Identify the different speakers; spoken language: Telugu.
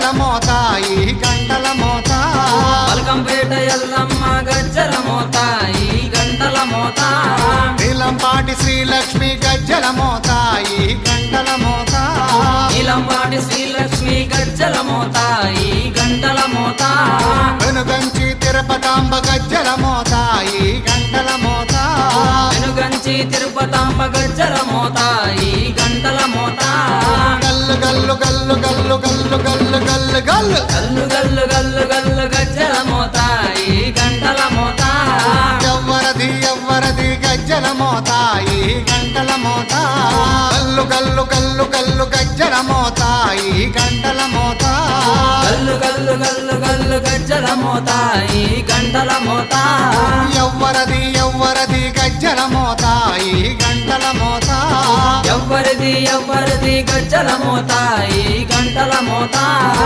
Speaker 1: గజ్జల మోత ఈ గంటల మోత
Speaker 2: బల్కంపేట ఎల్లమ్మ గజ్జల మోత ఈ గంటల మోత
Speaker 1: నీలంపాటి శ్రీలక్ష్మి గజ్జల మోత ఈ గంటల మోత
Speaker 2: నీలంపాటి శ్రీలక్ష్మి గజ్జల మోత ఈ గంటల మోత
Speaker 1: వెనుగంచి తిరుపతాంబ గజ్జల మోత ఈ గంటల మోత
Speaker 2: వెనుగంచి తిరుపతాంబ గజ్జల మోత ఈ గంటల మోత
Speaker 1: గల్లు గల్లు గల్లు గల్లు గల్లు గల్లు గల్లు గల్లు
Speaker 2: గల్లు గల్లు గల్లు గల్లు గజ్జల మోత ఈ గంటల మోత
Speaker 1: ఎవ్వరది గజ్జల మోత ఈ గంటల మోత గల్లు గల్లు గల్లు గల్లు గజ్జల మోత ఈ గంటల మోత
Speaker 2: గల్లు గల్లు గల్లు గల్లు గజ్జల మోత ఈ గంటల మోత
Speaker 1: ఎవ్వరది గజ్జల మోత ఈ గంటల మోత
Speaker 2: ఎవ్వరిది గజ్జల మోత ఈ గంటల మోత